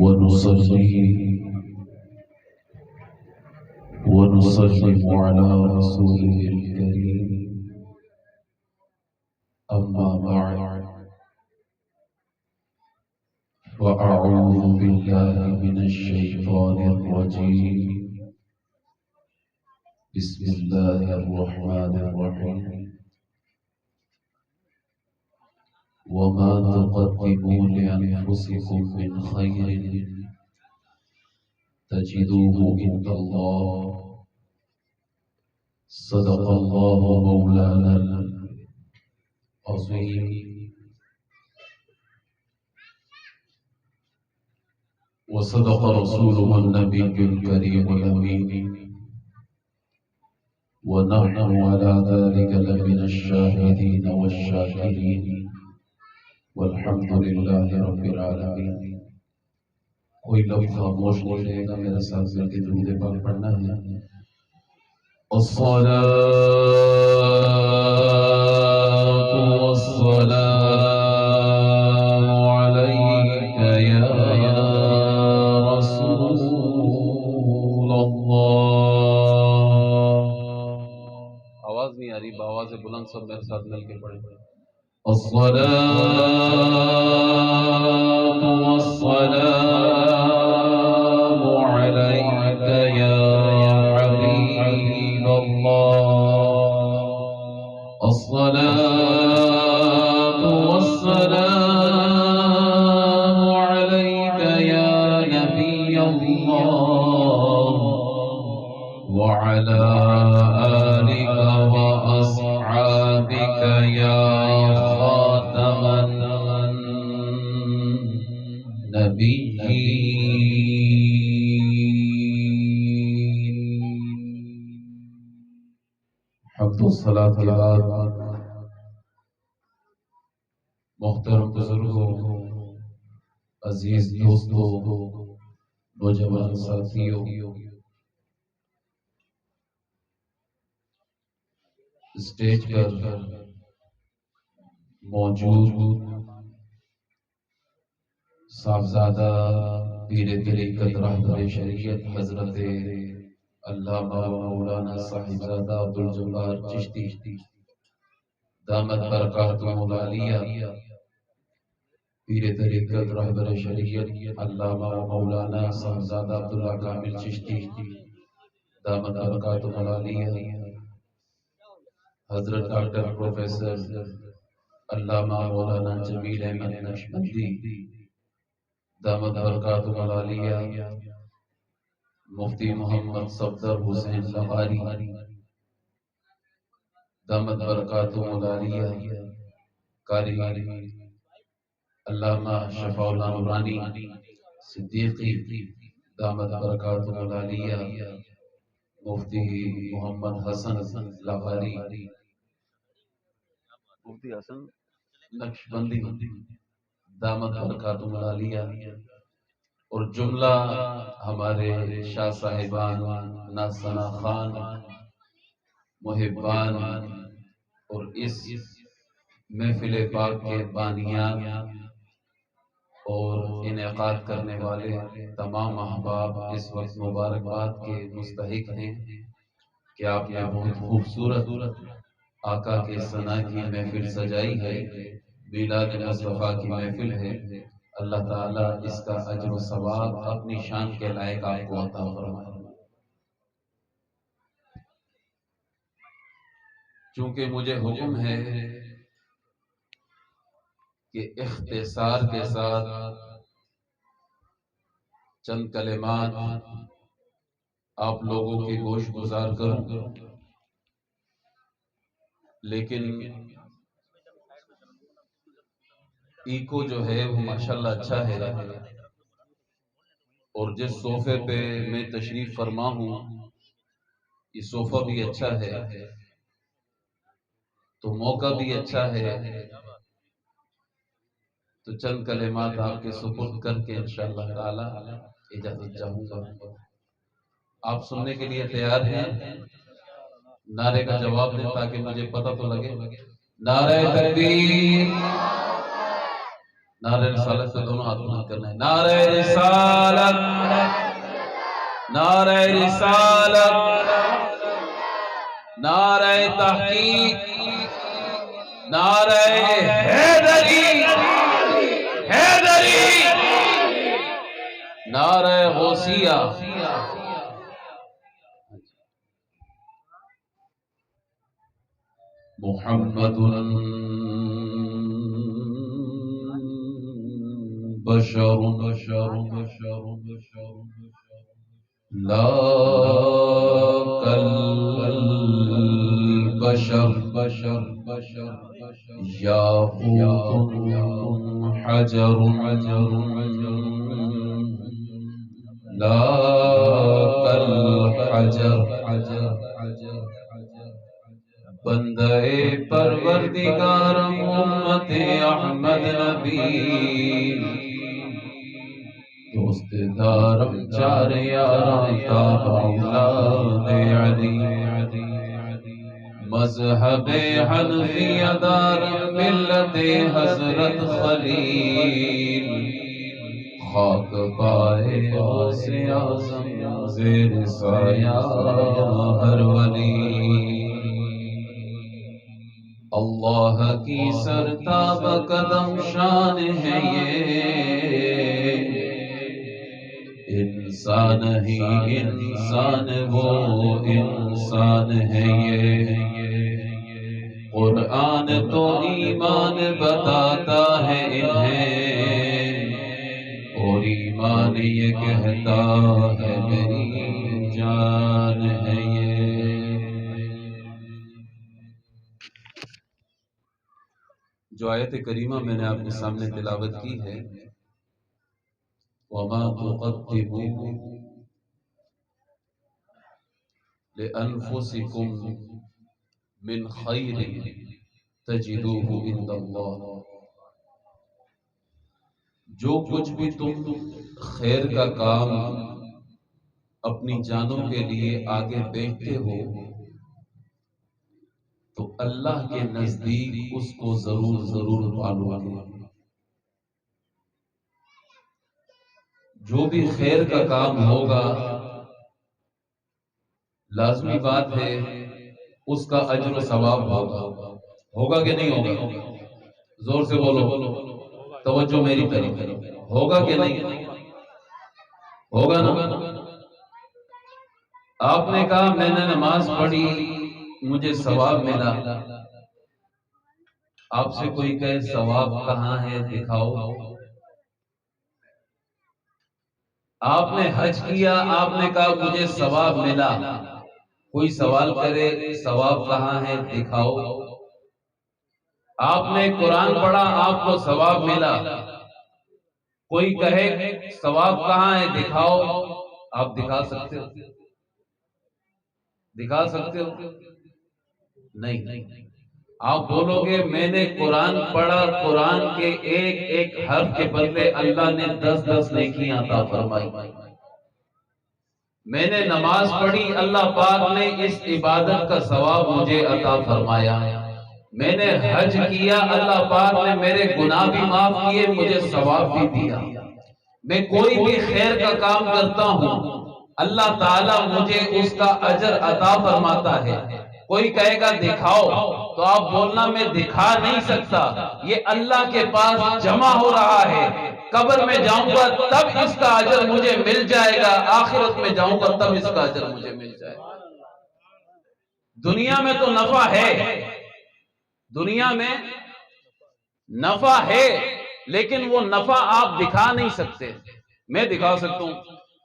ونصلي ونسلم على رسوله الكريم، أما بعد، فأعوذ بالله من الشيطان الرجيم. بسم الله الرحمن الرحيم. وما تقدموا لأنفسكم من خير تجدوه عند الله، صدق الله مولانا العظيم. وصدق رسوله النبي الكريم الأمين، ونحن على ذلك لمن الشاهدين والشاكرين، والحمد للہ رب العالمین. کوئی لفظ خاموش نہیں رہے گا، میرے ساتھ مل کے درود پاک پڑھنا ہے. الصلاة والسلام عليك يا رسول الله. آواز نہیں آ رہی، بآواز بلند سب میرے ساتھ مل کے پڑھیں. الصلاة والسلام عليك يا حبيب الله. الصلاة والسلام عليك يا نبي الله، وعلى آلك وأصحابك يا خاتم النبيين. حمد و صلاۃ کے بعد محترم بزرگوں، عزیز دوستوں، نوجوان ساتھیوں، اسٹیج پر موجود صاحبزادہ پیر طریقت رہبر شریعت حضرت علامہ مولانا صاحبزادہ عبدالجبار چشتی دامت برکاتہ العالیہ، پیر طریقت رہبر شریعت علامہ مولانا صاحبزادہ عبداللہ کامل چشتی دامت برکاتہ العالیہ، حضرت ڈاکٹر پروفیسر علامہ مولانا جمیل احمد نقشبندی دامت برکاتہ العالیہ، مفتی محمد صفدر حسین لغاری دامت برکاتہ العالیہ، قاری علامہ شفاء اللہ نورانی صدیقی دامت برکاتہ العالیہ، مفتی محمد حسن لغاری، مفتی حسن نقشبندی دامت برکاتہ العالیہ، اور جملہ ہمارے شاہ صاحبان، ناصنا خان، محبان، اور اس محفل پاک کے بانیان اور انعقاد کرنے والے تمام احباب اس وقت مبارکباد کے مستحق ہیں کہ آپ نے بہت خوبصورت آقا کے ثنا کی محفل سجائی ہے، میلاد مصطفیٰ کی محفل ہے. اللہ تعالیٰ اس کا اجر و ثواب اپنی شان کے لائق آپ کو عطا فرمائے. چونکہ مجھے حکم ہے کہ اختصار کے ساتھ چند کلمات آپ لوگوں کی گوش گزار کروں، لیکن ایکو جو ہے وہ ماشاءاللہ اچھا ہے، اور جس صوفے پہ میں تشریف فرما ہوں یہ صوفہ بھی اچھا ہے، تو موقع بھی اچھا ہے، تو چند کلمات آپ کے سپرد کر کے انشاءاللہ تعالی اجازت چاہوں گا. آپ سننے کے لیے تیار ہیں؟ نعرے کا جواب دیں تاکہ مجھے پتہ تو لگے. نعرہ تکبیر، نعرہ رسالت سے دونوں ہاتھ بلند کرنا ہے. نعرہ رسالت، نعرہ رسالت، نعرہ تحقیق، نعرہ حیدری، حیدری، نعرہ غوثیہ. محمد بشر بشر بشر بشر لا كالبشر بشر بشر ياقوت حجر حجر لا كالحجر حجر بندے پروردگارم امت احمد نبی دوست دارم چار یاران تابع اولاد علی مذہب حنفیہ دارم ملت حضرت خلیل خاک پائے غوث اعظم زیر سایہ ہر ولی اللہ کی سرتاب قدم شان ہے یہ انسان ہی انسان وہ انسان ہے یہ قرآن تو ایمان بتاتا ہے انہیں اور ایمان یہ کہتا ہے میری جان ہے یہ. جو آیت کریمہ میں نے آپ کے سامنے تلاوت کی ہے وَمَا تُقَدِّمُوا لِأَنفُسِكُم مِّن خَيْرٍ تَجِدُوهُ عِندَ اللَّهِ جو کچھ بھی تم خیر کا کام اپنی جانوں کے لیے آگے بڑھتے ہو تو اللہ کے نزدیک اس کو ضرور ضرور پالو گے. جو بھی خیر کا کام ہوگا لازمی بات ہے اس کا اجر و ثواب ہوگا. ہوگا کہ نہیں ہوگا؟ زور سے بولو، توجہ میری طرف. ہوگا کہ نہیں ہوگا نا؟ آپ نے کہا میں نے نماز پڑھی مجھے ثواب ملا. آپ سے کوئی کہے ثواب کہاں ہے دکھاؤ. آپ نے حج کیا آپ نے کہا مجھے ثواب ملا. کوئی سوال کرے ثواب کہاں ہے دکھاؤ. آپ نے قرآن پڑھا آپ کو ثواب ملا. کوئی کہے ثواب کہاں ہے دکھاؤ. آپ دکھا سکتے ہو؟ دکھا سکتے ہو؟ نہیں. آپ بولو گے میں نے قرآن پڑھا قرآن کے ایک ایک حرف کے بدلے اللہ نے 10 نیکیاں عطا فرمائی. میں نے نماز پڑھی اللہ پاک نے اس عبادت کا ثواب مجھے عطا فرمایا. میں نے حج کیا اللہ پاک نے میرے گناہ بھی معاف کیے مجھے ثواب بھی دیا. میں کوئی بھی خیر کا کام کرتا ہوں اللہ تعالیٰ مجھے اس کا اجر عطا فرماتا ہے. کوئی کہے گا دکھاؤ تو آپ بولنا میں دکھا نہیں سکتا. یہ اللہ کے پاس جمع ہو رہا ہے. قبر میں جاؤں گا تب اس کا اجر مجھے مل جائے گا. آخرت میں جاؤں گا تب اس کا اجر مجھے مل جائے گا. دنیا میں تو نفع ہے، دنیا میں نفع ہے لیکن وہ نفع آپ دکھا نہیں سکتے. میں دکھا سکتا ہوں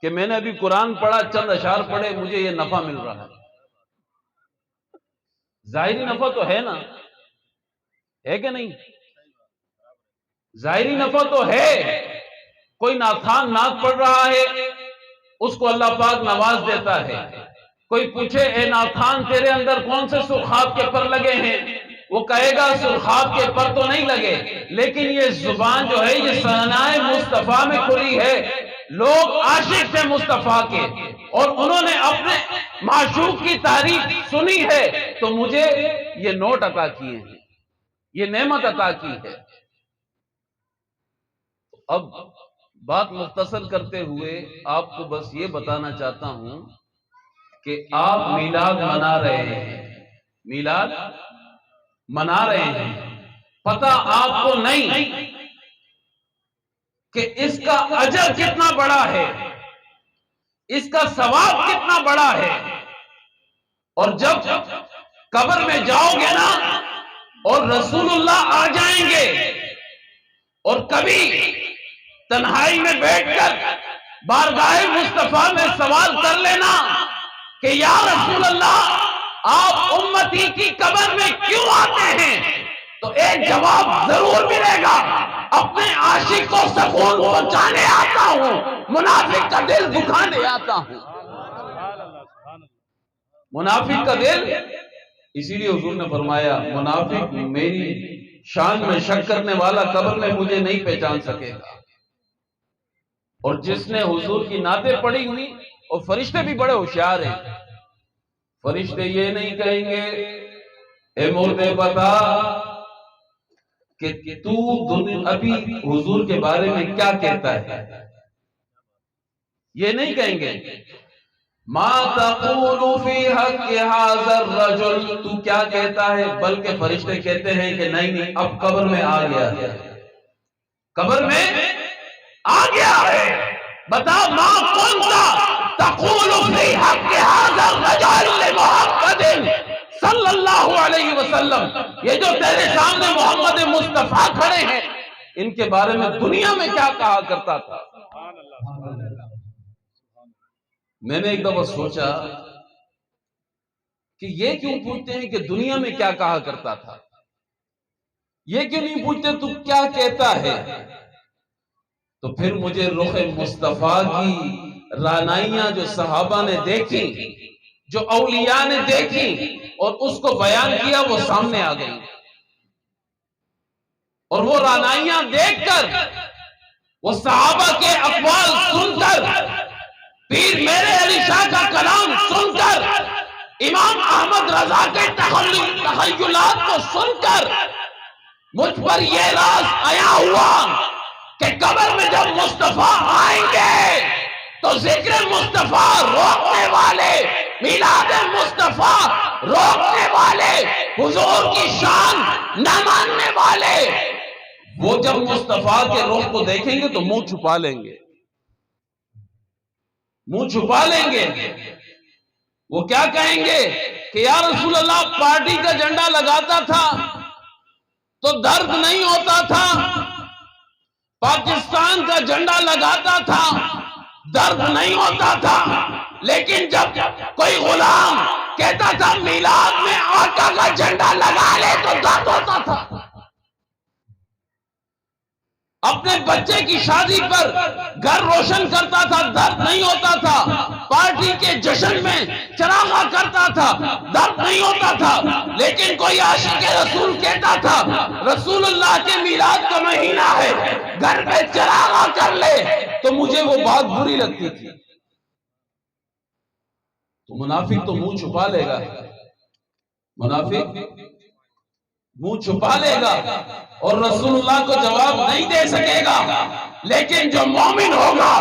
کہ میں نے ابھی قرآن پڑھا چند اشعار پڑھے مجھے یہ نفع مل رہا ہے. ظاہری نفع تو ہے نا، ہے کہ نہیں؟ ظاہری نفع تو ہے. کوئی ناتھان نعت پڑھ رہا ہے اس کو اللہ پاک نواز دیتا ہے. کوئی پوچھے اے ناتھان تیرے اندر کون سے سرخاب کے پر لگے ہیں، وہ کہے گا سرخاب کے پر تو نہیں لگے لیکن یہ زبان جو ہے یہ ثنائے مصطفیٰ میں کھلی ہے. لوگ عاشق تھے مصطفیٰ کے اور انہوں نے اپنے معشوق کی تعریف سنی ہے تو مجھے یہ نوٹ عطا کیے ہیں، یہ نعمت عطا کی ہے. اب بات مختصر کرتے ہوئے آپ کو بس یہ بتانا چاہتا ہوں کہ آپ میلاد منا رہے ہیں، میلاد منا رہے ہیں، پتہ آپ کو نہیں کہ اس کا اجر کتنا بڑا ہے، اس کا ثواب کتنا بڑا ہے. اور جب قبر میں جاؤ گے نا اور رسول اللہ آ جائیں گے اور کبھی تنہائی میں بیٹھ کر بارگاہ مصطفیٰ میں سوال کر لینا کہ یا رسول اللہ آپ امتی کی قبر میں کیوں آتے ہیں، تو ایک جواب ضرور ملے گا، اپنے عاشق کو سکون پہنچانے آتا ہوں، منافق کا دل دکھانے آتا ہوں. منافق کا دل، اسی لیے حضور نے فرمایا منافق میری شان میں شک کرنے والا قبر میں مجھے نہیں پہچان سکے گا. اور جس نے حضور کی نعتیں پڑھی ہوئی، اور فرشتے بھی بڑے ہوشیار ہیں، فرشتے یہ نہیں کہیں گے اے مردے بتا کہ تو ابھی حضور کے بارے میں کیا کہتا ہے، یہ نہیں کہیں گے ما تقول فی حق هذا الرجل، تو کیا کہتا ہے، بلکہ فرشتے کہتے ہیں کہ نہیں اب قبر میں آ گیا ہے، قبر میں آ گیا ہے، بتا ما كنت تقول فی حق هذا الرجل محمد صلی اللہ علیہ وسلم. یہ جو تیرے سامنے محمد مصطفیٰ کھڑے ہیں، ان کے بارے میں دنیا میں کیا کہا کرتا تھا. میں نے ایک دفعہ سوچا کہ یہ کیوں پوچھتے ہیں کہ دنیا میں کیا کہا کرتا تھا، یہ کیوں نہیں پوچھتے تو کیا کہتا ہے. تو پھر مجھے رخ مصطفیٰ کی رانائیاں جو صحابہ نے دیکھی، جو اولیاء نے دیکھی اور اس کو بیان کیا، وہ سامنے آ گئی. اور وہ رانائیاں دیکھ کر، وہ صحابہ کے اقوال سن کر، پیر میرے علی شاہ کا کلام سن کر، امام احمد رضا کے تخیلات کو سن کر مجھ پر یہ راز آیا ہوا کہ قبر میں جب مصطفیٰ آئیں گے تو ذکر مصطفیٰ روکنے والے، میلاد مصطفیٰ روکنے والے، حضور کی شان نہ ماننے والے، وہ جب مصطفیٰ کے رخ کو دیکھیں گے تو منہ چھپا لیں گے، منہ چھپا لیں گے. وہ کیا کہیں گے کہ یا رسول اللہ پارٹی کا جھنڈا لگاتا تھا تو درد نہیں ہوتا تھا، پاکستان کا جھنڈا لگاتا تھا درد نہیں ہوتا تھا، لیکن جب کوئی غلام کہتا تھا میلاد میں آقا کا جھنڈا لگا لے تو درد ہوتا تھا. اپنے بچے کی شادی پر گھر روشن کرتا تھا، درد نہیں ہوتا تھا. پارٹی کے جشن میں چراغاں کرتا تھا، درد نہیں ہوتا تھا. لیکن کوئی عاشق رسول کہتا تھا رسول اللہ کے میلاد کا مہینہ ہے، گھر میں چراغاں کر لے، تو مجھے وہ بات بری لگتی تھی. تو منافق تو منہ چھپا لے گا، منافق منہ چھپا لے گا اور رسول اللہ کو جواب نہیں دے سکے گا. لیکن جو مومن ہوگا،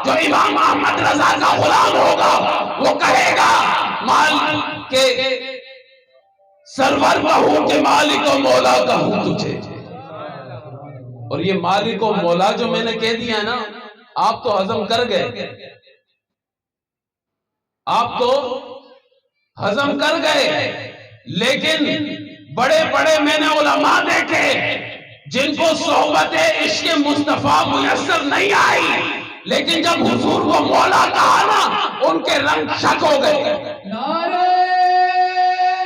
جو امام احمد رضا کا غلام ہوگا، وہ کہے گا مال کے سرور کا ہوں کہ مالک و مولا کا ہوں تجھے. اور یہ مالک و مولا جو میں نے کہہ دیا ہے نا، آپ تو ہضم کر گئے، آپ تو ہضم کر گئے. لیکن بڑے بڑے میں نے علماء دیکھے جن کو صحبت عشق مصطفیٰ میسر نہیں آئی، لیکن جب حضور کو مولا کہا نا، ان کے رنگ شک ہو گئے. نعرہ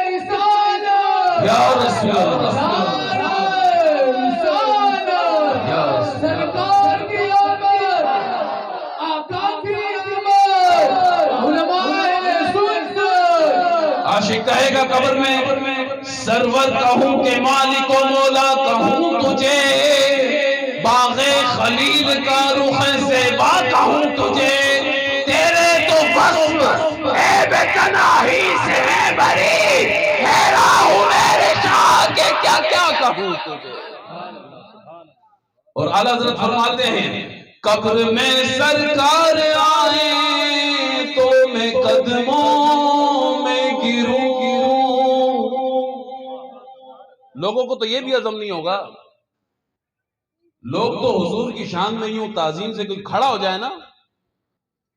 رسالت یا رسول اللہ، سرکار کی آمد، آقا کی آمد، علماء سنت. عاشق کہے گا قبر میں سرور کہوں کہ مالک و مولا کہوں تجھے، باغ خلیل کا رخ زیبا کہوں تجھے، تیرے تو وصف عیب تناہی سے ہے بری، حیران ہوں میرے شاہ کے کیا کیا کہوں تجھے. اور اعلیٰ حضرت فرماتے ہیں قبر میں سرکار آئے تو میں قدموں میں گروں. لوگوں کو تو یہ بھی عزم نہیں ہوگا، لوگ تو حضور کی شان میں یوں تعظیم سے کوئی کھڑا ہو جائے نا،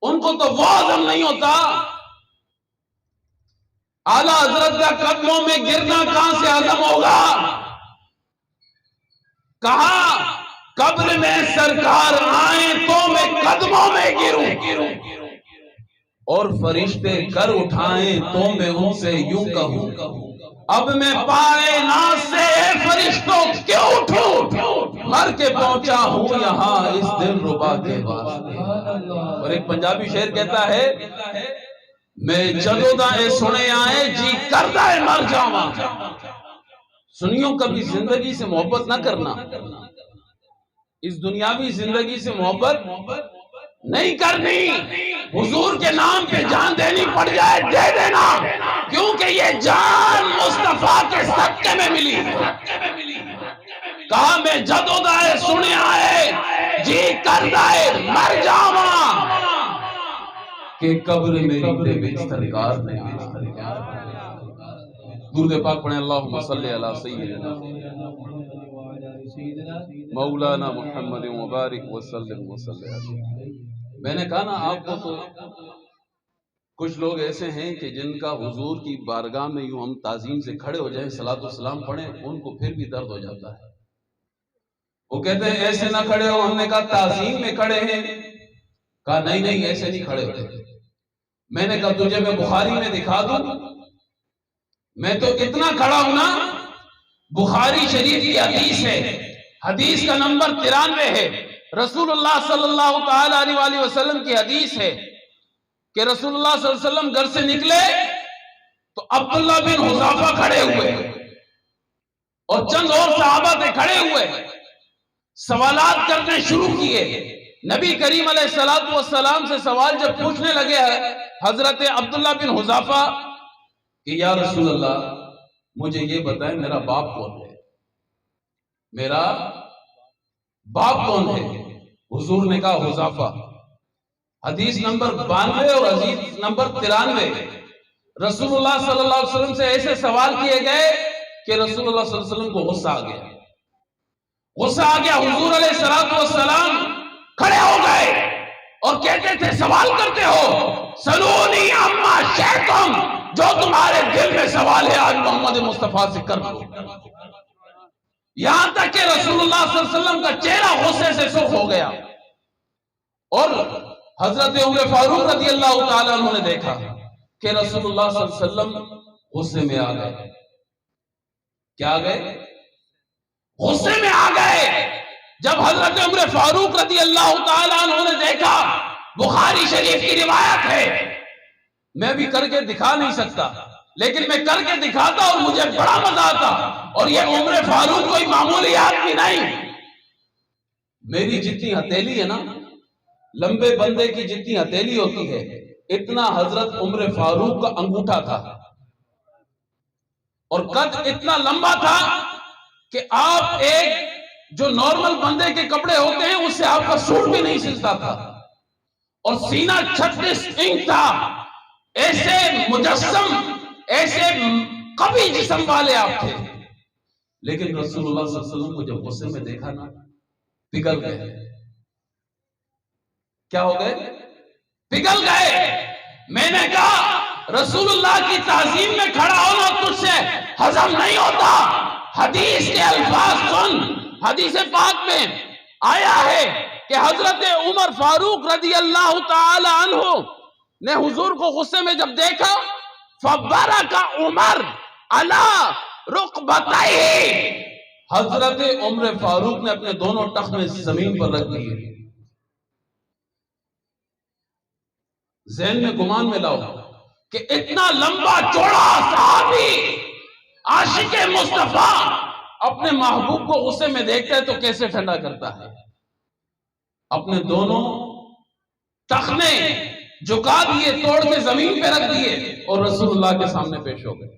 ان کو تو وہ عزم نہیں ہوتا. اعلیٰ حضرت کا قدموں میں گرنا کہاں سے عزم ہوگا؟ کہا قبر میں سرکار آئیں تو میں قدموں میں گروں، اور فرشتے کر اٹھائیں تو میں ان سے یوں کہوں اب میں پائے ناز سے فرشتوں کیوں اٹھوں، مر کے پہنچا ہوں یہاں اس دل ربا کے واسطے. اور ایک پنجابی شعر کہتا ہے میں جدو دائیں سنے آئے جی کردہ مر جاواں. سنیوں کبھی زندگی سے محبت نہ کرنا، اس دنیاوی زندگی سے محبت نہیں کرنی. حضور کے نام پہ جان دینی پڑ جائے دے دینا، کیونکہ یہ جان مصطفیٰ کے صدقے میں ملی ہے. کہا میں جدو دائے سنے آئے جی کردائے مر جاواں کہ قبر میری دے بچ سرکار نے. درود پاک پڑھیں اللہم صلی علی سیدنا مولانا محمد مبارک وسلم وسلم. میں نے کہا نا آپ کو تو کچھ لوگ ایسے ہیں کہ جن کا حضور کی بارگاہ میں یوں ہم تعظیم سے کھڑے ہو جائیں صلاۃ والسلام پڑھیں ان کو پھر بھی درد ہو جاتا ہے. وہ کہتے ہیں ایسے نہ کھڑے ہو. ہم نے کہا تعظیم میں کھڑے ہیں. کہا نہیں ایسے نہیں کھڑے ہوتے. میں نے کہا تجھے میں بخاری میں دکھا دوں. میں تو اتنا کھڑا ہوں نا، بخاری شریف کی حدیث ہے، حدیث کا نمبر 93 ہے. رسول اللہ صلی اللہ تعالی علیہ وسلم کی حدیث ہے کہ رسول اللہ صلی اللہ علیہ وسلم گھر سے نکلے تو عبداللہ بن حذافہ کھڑے ہوئے اور چند اور صحابہ تھے کھڑے ہوئے، سوالات کرنے شروع کیے. نبی کریم علیہ السلام سے سوال جب پوچھنے لگے حضرت عبداللہ بن حذافہ کہ یا رسول اللہ مجھے یہ بتائیں میرا باپ کون ہے، میرا باپ کون ہے؟ حضور نے کہا حذافہ. حدیث نمبر 92 اور حدیث نمبر 93. رسول اللہ صلی اللہ علیہ وسلم سے ایسے سوال کیے گئے کہ رسول اللہ صلی اللہ علیہ وسلم کو غصہ آ گیا. حضور علیہ السلام کھڑے ہو گئے اور کہتے تھے سوال کرتے ہو سلونی عما شئتم، جو تمہارے دل میں سوال ہے آج محمد مصطفیٰ سے کر دو. یہاں تک کہ رسول اللہ صلی اللہ علیہ وسلم کا چہرہ غصے سے سرخ ہو گیا. اور حضرت عمر فاروق رضی اللہ تعالیٰ عنہ نے دیکھا کہ رسول اللہ صلی اللہ علیہ وسلم غصے میں آ گئے. کیا آ گئے؟ غصے میں آ گئے. جب حضرت عمر فاروق رضی اللہ تعالیٰ عنہ نے دیکھا، بخاری شریف کی روایت ہے، میں بھی کر کے دکھا نہیں سکتا لیکن میں کر کے دکھاتا اور مجھے بڑا مزہ آتا. اور یہ عمر فاروق کوئی معمولی آدمی نہیں. میری جتنی ہتھیلی ہے نا، لمبے بندے کی جتنی ہتھیلی ہوتی ہے اتنا حضرت عمر فاروق کا انگوٹھا تھا، اور قد اتنا لمبا تھا کہ آپ ایک جو نارمل بندے کے کپڑے ہوتے ہیں اس سے آپ کا سوٹ بھی نہیں سلتا تھا. اور سینہ 36 انچ تھا. ایسے مجسم، ایسے قوی جسم والے آپ تھے. لیکن رسول اللہ صلی اللہ علیہ وسلم کو جب غصے میں دیکھا نا، پگھل گئے. کیا ہو گئے؟ پگھل گئے. میں نے کہا رسول اللہ کی تعظیم میں کھڑا ہونا تجھ سے ہضم نہیں ہوتا. حدیث کے الفاظ سن. حدیث پاک میں آیا ہے کہ حضرت عمر فاروق رضی اللہ تعالی عنہ نے حضور کو غصے میں جب دیکھا، فبرک عمر علی رکبتیہ، حضرت عمر فاروق نے اپنے دونوں ٹخنے زمین پر رکھ دیے. ذہن میں گمان میں لاؤ کہ اتنا لمبا چوڑا صحابی عاشق مصطفیٰ اپنے محبوب کو غصے میں دیکھتا ہے تو کیسے ٹھنڈا کرتا ہے؟ اپنے دونوں ٹخنے جھکا دیے، توڑ کے زمین پہ رکھ دیے اور رسول اللہ کے سامنے پیش ہو گئے.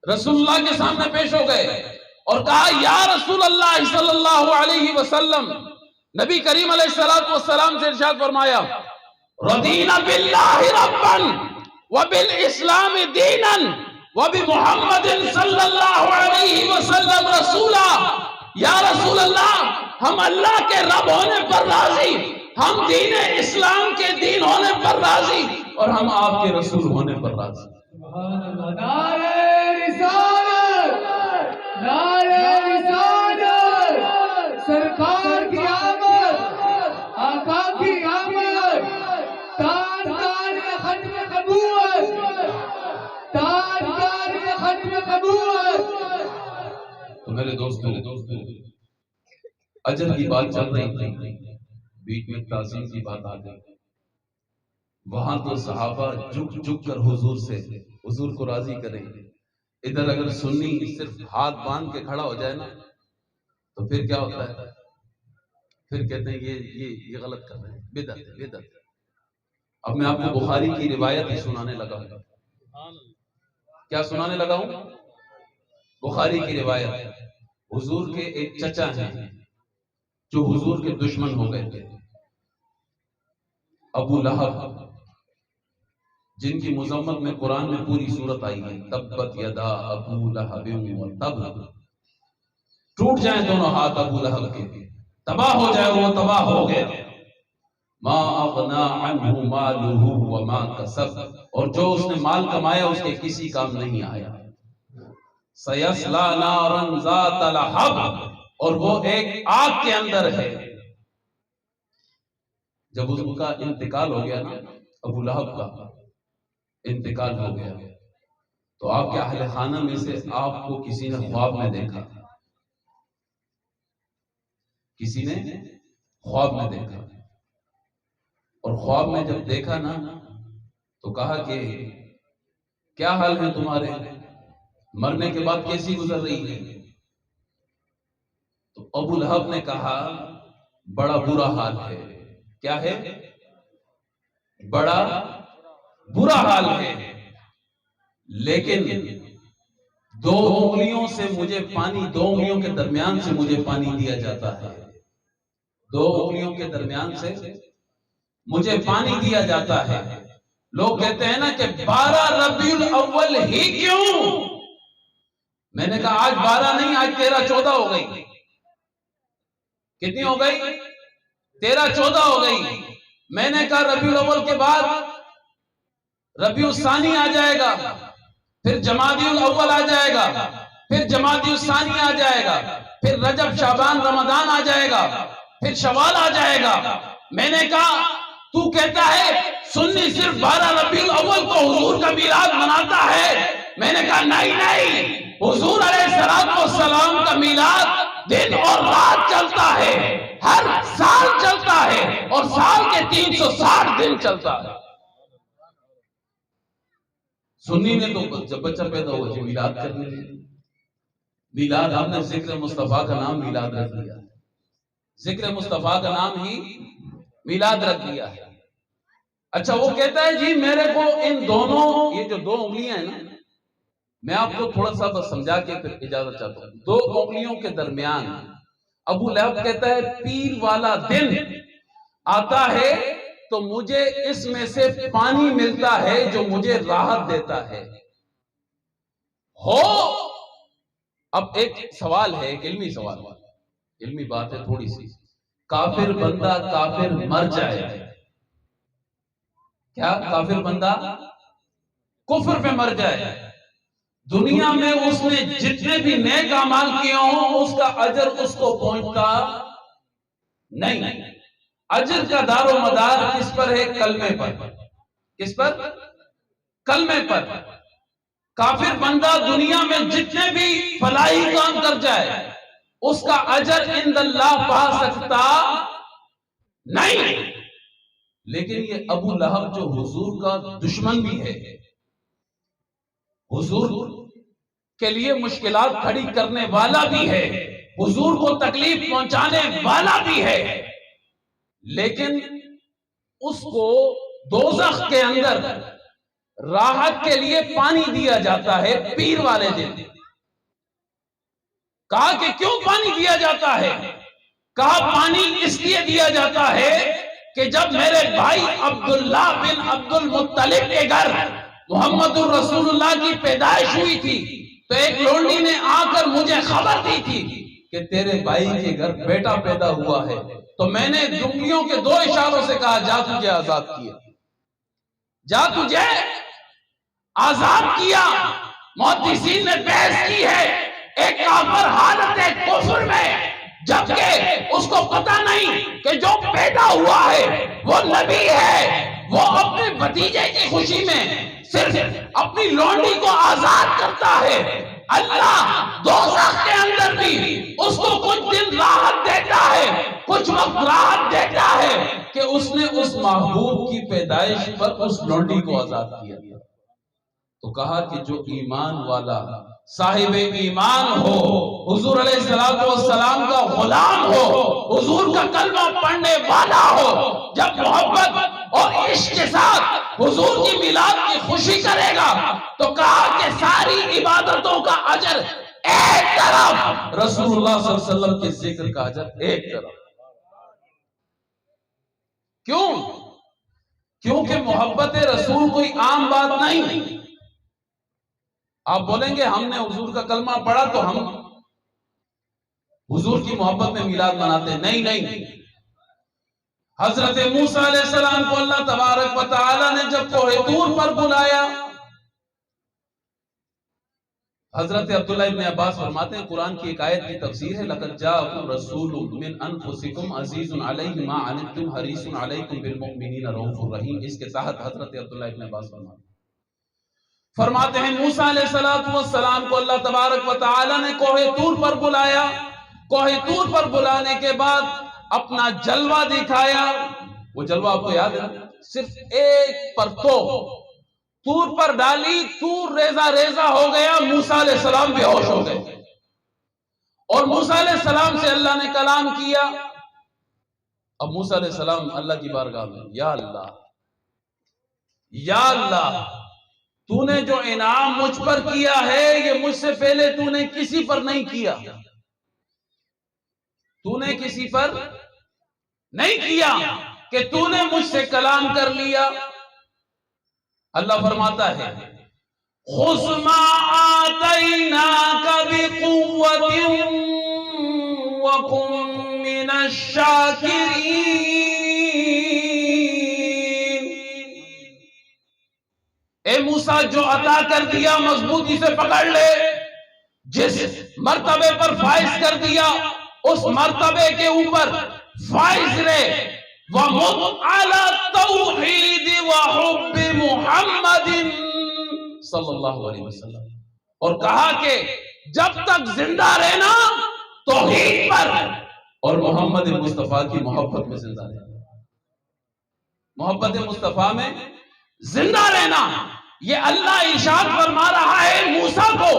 رسول اللہ کے سامنے پیش ہو گئے اور کہا یا رسول اللہ صلی اللہ علیہ وسلم، نبی کریم علیہ السلام سے ارشاد فرمایا رضینا باللہ ربا وبالاسلام دینا وبمحمد صلی اللہ علیہ وسلم رسولا، یا رسول اللہ ہم اللہ کے رب ہونے پر راضی، ہم دین اسلام کے دین ہونے پر راضی، اور ہم آپ کے رسول ہونے پر راضی۔ نعرہ رسالت، نعرہ رسالت، سرکار کی آمد، آقا کی آمد، تاجدار ختم نبوت، تاجدار ختم نبوت۔ تو میرے دوستوں اجر کی بات چل رہی تھی، بیچ میں تعظیم کی بات آ گئی۔ وہاں تو صحابہ جھک جھک کر حضور سے حضور کو راضی کریں، ادھر اگر سنی صرف ہاتھ باندھ کے کھڑا ہو جائے نا تو پھر کیا ہوتا ہے؟ پھر کہتے ہیں یہ غلط کر رہے ہیں، بدعت ہے بدعت۔ اب میں آپ کو بخاری کی روایت ہی سنانے لگا ہوں۔ کیا سنانے لگا ہوں؟ بخاری کی روایت۔ حضور کے ایک چچا ہیں جو حضور کے دشمن ہو گئے تھے، ابو لہب، جن کی مذمت میں قرآن میں پوری صورت آئی ہے، تبت یدا ابو لہب وتب، ٹوٹ جائیں دونوں ہاتھ ابو لہب کے، تباہ ہو جائے، وہ تباہ ہو گیا۔ ما اغنا عنہ مالہ وما کسب، اور جو اس نے مال کمایا اس کے کسی کام نہیں آیا۔ سیصلی نارا ذات لہب، اور وہ ایک آگ کے اندر ہے۔ جب اس کا انتقال ہو گیا نا، ابو لہب کا انتقال ہو گیا، تو آپ کے اہل خانہ میں سے آپ کو کسی نے خواب میں دیکھا، کسی نے خواب میں دیکھا، اور خواب میں جب دیکھا نا تو کہا کہ کیا حال ہے تمہارے، مرنے کے بعد کیسی گزر رہی ہے؟ تو ابو لہب نے کہا بڑا برا حال ہے۔ کیا ہے؟ بڑا برا حال ہے، لیکن دو انگلیوں سے مجھے پانی، دو انگلیوں کے درمیان سے مجھے پانی دیا جاتا ہے، دو انگلیوں کے درمیان سے مجھے پانی دیا جاتا ہے۔ لوگ کہتے ہیں نا کہ 12 ربیع الاول ہی کیوں؟ میں نے کہا آج 12 نہیں، آج 13-14 ہو گئی۔ کتنی ہو گئی؟ 13-14 ہو گئی۔ میں نے کہا ربیع الاول کے بعد ربیع الثانی آ جائے گا، پھر جمادی الاول آ جائے گا، پھر جمادی الثانی آ جائے گا، پھر رجب شعبان رمضان آ جائے گا، پھر شوال آ جائے گا۔ میں نے کہا تو کہتا ہے سنی صرف 12 ربیع الاول کو حضور کا میلاد مناتا ہے۔ میں نے کہا نہیں، حضور علیہ السلام کا میلاد دن اور رات چلتا ہے، ہر سال چلتا ہے، اور سال کے 360 دن چلتا ہے۔ سنی نے تو جب بچہ پیدا ہوا جو میلاد کرنے لگے، میلاد ہم نے ذکر مصطفیٰ کا نام میلاد رکھ دیا، ذکر مصطفیٰ کا نام ہی میلاد رکھ دیا ہے۔ اچھا وہ کہتا ہے جی میرے کو ان دونوں، یہ جو دو انگلیاں ہیں نا، میں آپ کو تھوڑا سا بس سمجھا کے پھر اجازت چاہتا ہوں۔ دو انگلیوں کے درمیان ابو لہب کہتا ہے پیر والا دن آتا ہے تو مجھے اس میں سے پانی ملتا ہے جو مجھے راحت دیتا ہے۔ ہو اب ایک سوال ہے، ایک علمی سوال، علمی بات ہے تھوڑی سی، کافر بندہ کافر مر جائے، کیا کافر بندہ کفر پہ مر جائے، دنیا میں اس نے جتنے بھی نیک اعمال کیے ہوں اس کا اجر اس کو پہنچتا نہیں۔ اجر کا دار و مدار کس پر ہے؟ کلمے پر۔ کس پر؟ کلمے پر۔ کافر بندہ دنیا میں جتنے بھی فلاحی کام کر جائے اس کا اجر عند اللہ پا سکتا نہیں۔ لیکن یہ ابو لہب جو حضور کا دشمن بھی ہے، حضور کے لیے مشکلات کھڑی کرنے والا بھی ہے، حضور کو تکلیف پہنچانے والا بھی ہے، لیکن اس کو دوزخ کے اندر راحت کے لیے پانی دیا جاتا ہے پیر والے دن۔ کہا کہ کیوں پانی دیا جاتا ہے؟ کہا پانی اس لیے دیا جاتا ہے کہ جب میرے بھائی عبداللہ بن عبد المطلب کے گھر محمد الرسول اللہ کی پیدائش ہوئی تھی تو ایک لونڈی نے آ کر مجھے خبر دی تھی کہ تیرے بھائی کے گھر بیٹا پیدا ہوا ہے، تو میں نے جنگلیوں کے 2 اشاروں سے کہا جا تجھے آزاد کیا، جا تجھے آزاد کیا۔ محدثین نے بحث کی ہے، ایک کافر حالت کفر میں، جبکہ اس کو پتہ نہیں کہ جو پیدا ہوا ہے وہ نبی ہے، وہ اپنے بھتیجے کی خوشی میں صرف اپنی لونڈی کو آزاد کرتا ہے، اللہ دوزخ کے اندر بھی اس کو کچھ دن راحت دیتا ہے، کچھ وقت راحت دیتا ہے کہ اس نے اس محبوب کی پیدائش پر اس لونڈی کو آزاد کیا۔ تو کہا کہ جو ایمان والا صاحب ایمان ہو، حضور علیہ السلام کا غلام ہو، حضور کا کلمہ پڑھنے والا ہو، جب محبت اور عشق کے ساتھ حضور کی میلاد کی خوشی کرے گا تو کہا کہ ساری عبادتوں کا اجر ایک طرف، رسول اللہ صلی اللہ علیہ وسلم کے ذکر کا اجر ایک طرف۔ کیوں؟ کیونکہ محبت رسول کوئی عام بات نہیں۔ آپ بولیں گے ہم نے حضور کا کلمہ پڑھا تو ہم حضور کی محبت میں میلاد مناتے ہیں، نہیں۔ حضرت موسیٰ علیہ السلام کو اللہ تبارک و تعالی نے جب کوہ طور پر بلایا، حضرت عبداللہ ابن عباس فرماتے ہیں قرآن کی ایک آیت کی تفسیر ہے لَقَدْ جَاءَكُمْ رَسُولٌ مِّنْ أَنفُسِكُمْ عَزِيزٌ عَلَيْهِ مَا عَنِتُّمْ حَرِيصٌ عَلَيْكُمْ بِالْمُؤْمِنِينَ رَءُوفٌ رَحِيمٌ۔ اس کے تحت حضرت عبداللہ ابن عباس فرماتے ہیں موسیٰ علیہ السلام کو اللہ تبارک و تعالی نے کوہ طور پر بلایا، کوہ طور پر بلانے کے بعد اپنا جلوہ دکھایا۔ وہ جلوہ آپ کو یاد ہے، صرف ایک پرتو طور پر ڈالی، طور ریزہ ریزہ ہو گیا، موسیٰ علیہ السلام بے ہوش ہو گئے، اور موسیٰ علیہ السلام سے اللہ نے کلام کیا۔ اب موسیٰ علیہ السلام اللہ کی بارگاہ میں، یا اللہ تو نے جو انعام مجھ پر کیا ہے یہ مجھ سے پہلے تو نے کسی پر نہیں کیا، تو نے کسی پر نہیں کیا کہ تو نے مجھ سے کلام کر لیا۔ اللہ فرماتا ہے خُذْ مَا آتَيْنَاكَ بِقُوَّةٍ وَكُن مِّنَ الشَّاكِرِينَ۔ اے موسیٰ جو عطا کر دیا مضبوطی سے پکڑ لے، جس مرتبے پر فائز کر دیا اس مرتبے کے اوپر فائز رہے، وَمُتْ عَلَى التَّوْحِيدِ وَحُبِّ مُحَمَّدٍ صلی اللہ علیہ وسلم، اور کہا کہ جب تک زندہ رہنا توحید پر اور محمد مصطفیٰ کی محبت میں زندہ رہنا، محبت مصطفیٰ میں زندہ رہنا۔ یہ اللہ ارشاد فرما رہا ہے موسیٰ کو۔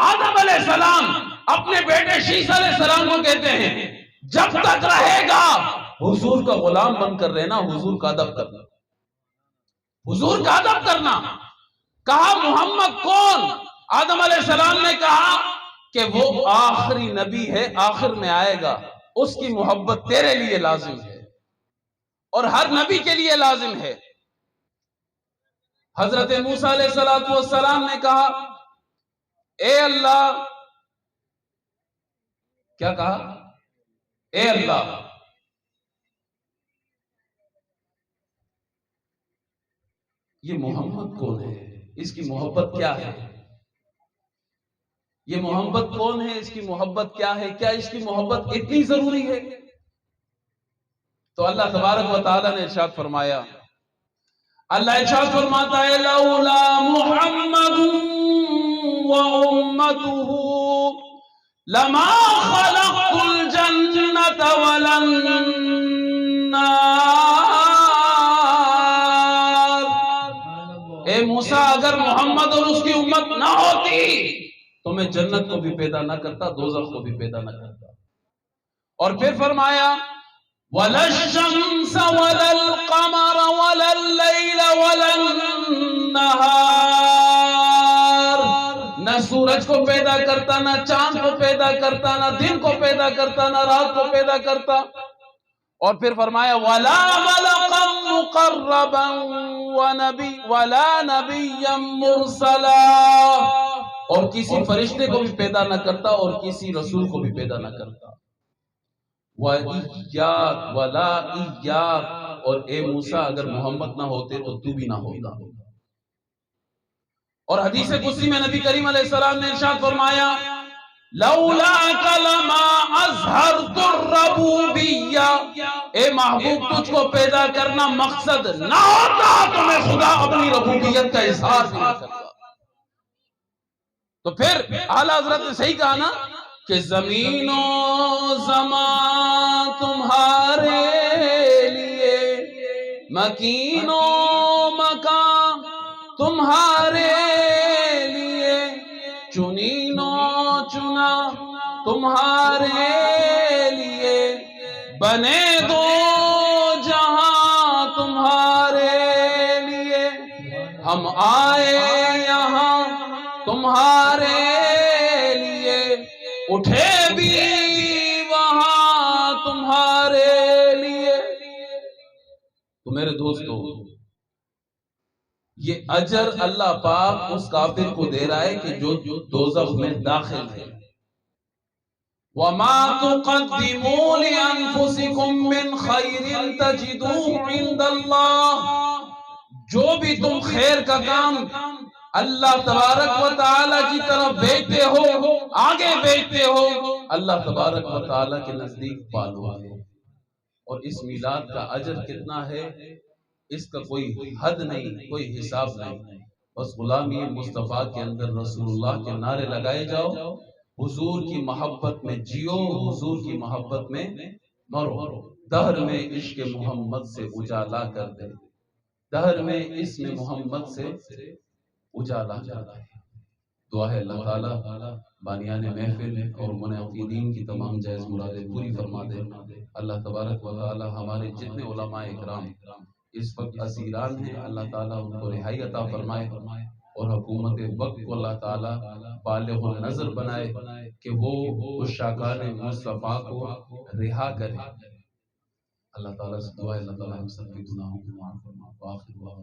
آدم علیہ السلام اپنے بیٹے شیس علیہ السلام کو کہتے ہیں جب تک رہے گا حضور کا غلام بن کر رہنا، حضور کا ادب کرنا، حضور کا ادب کرنا۔ کہا محمد کون؟ آدم علیہ السلام نے کہا کہ وہ آخری نبی ہے، آخر میں آئے گا، اس کی محبت تیرے لیے لازم ہے اور ہر نبی کے لیے لازم ہے۔ حضرت موسیٰ علیہ السلام نے کہا اے اللہ، کیا کہا؟ اے اللہ، یہ محمد کون ہے؟ اس کی محبت کیا ہے؟ یہ محبت کون ہے؟ اس کی محبت کیا ہے؟ کیا اس کی محبت اتنی ضروری ہے؟ تو اللہ تبارک و تعالی نے ارشاد فرمایا، اللہ ارشاد فرماتا ہے لولا محمد و امتہ لما خلقت الجنۃ والنار۔ اے موسیٰ اگر محمد اور اس کی امت نہ ہوتی تو میں جنت کو بھی پیدا نہ کرتا، دوزخ کو بھی پیدا نہ کرتا۔ اور پھر فرمایا وَلَا الشَّمْسَ وَلَا الْقَمَرَ وَلَا اللَّيْلَ وَلَا النَّهَارَ، نہ سورج کو پیدا کرتا، نہ چاند کو پیدا کرتا، نہ دن کو پیدا کرتا، نہ رات کو پیدا کرتا. اور پھر فرمایا وَلَا مَلَكًا مُقَرَّبًا وَلَا نَبِيًّا مُرْسَلًا، اور کسی فرشتے کو بھی پیدا نہ کرتا اور کسی رسول کو بھی پیدا نہ کرتا. وَإِيَّاكَ وَلَا إِيَّاكَ، اور اے موسیٰ اگر محمد نہ ہوتے تو تو بھی نہ ہوتا. اور حدیث قدسی میں نبی کریم علیہ السلام نے ارشاد فرمایا لولاک لما اظہرت الربوبیہ، اے محبوب تجھ کو پیدا کرنا مقصد نہ ہوتا تو میں خدا اپنی ربوبیت کا اظہار بھی نہ کرتا. تو پھر اعلیٰ حضرت نے صحیح کہا نا کہ زمین و زمان تمہارے لیے، مکین و مکان تمہارے لیے، چنین و چنا تمہارے لیے، بنے دو جہاں تمہارے لیے، ہم آئے یہاں تمہارے لیے، اٹھے بھی وہاں تمہارے لیے. تو میرے دوستو، یہ اجر اللہ پاک اس کافر کو دے رہا ہے کہ جو دوزخ میں داخل ہے. وَمَا تُقَدِّمُوا لِأَنفُسِكُم مِّن خَيْرٍ تَجِدُوهُ عِندَ اللَّهِ، جو بھی تم خیر کا کام اللہ تبارک و تعالی کی طرف بھیجتے ہو، آگے بھیجتے ہو، اللہ تبارک و تعالی کے نزدیک پالو ہے. اور اس میلاد کا اجر کتنا ہے اس کا کوئی حد نہیں، کوئی حساب نہیں. بس غلامی مصطفیٰ کے اندر رسول اللہ کے نعرے لگائے جاؤ، حضور کی محبت میں جیو، حضور کی محبت میں مرو. دہر میں عشق محمد سے اجالا کر دے، دہر میں اسم محمد سے اجالا کر دے. دعا ہے اللہ تعالیٰ بانیان محفل اور منعقدین کی تمام جائز مرادیں پوری فرما دے. اللہ تبارک و تعالی ہمارے جتنے علماء اکرام اس وقت اسیران ہیں، اللہ تعالیٰ ان کو رہائی عطا فرمائے، اور حکومت وقت کو اللہ تعالیٰ بالغ النظر بنائے کہ وہ عشاقان مصطفیٰ کو رہا کرے. اللہ تعالیٰ سے دعا ہے اللہ تعالیٰ ہم سب کے گناہوں کو معاف فرما.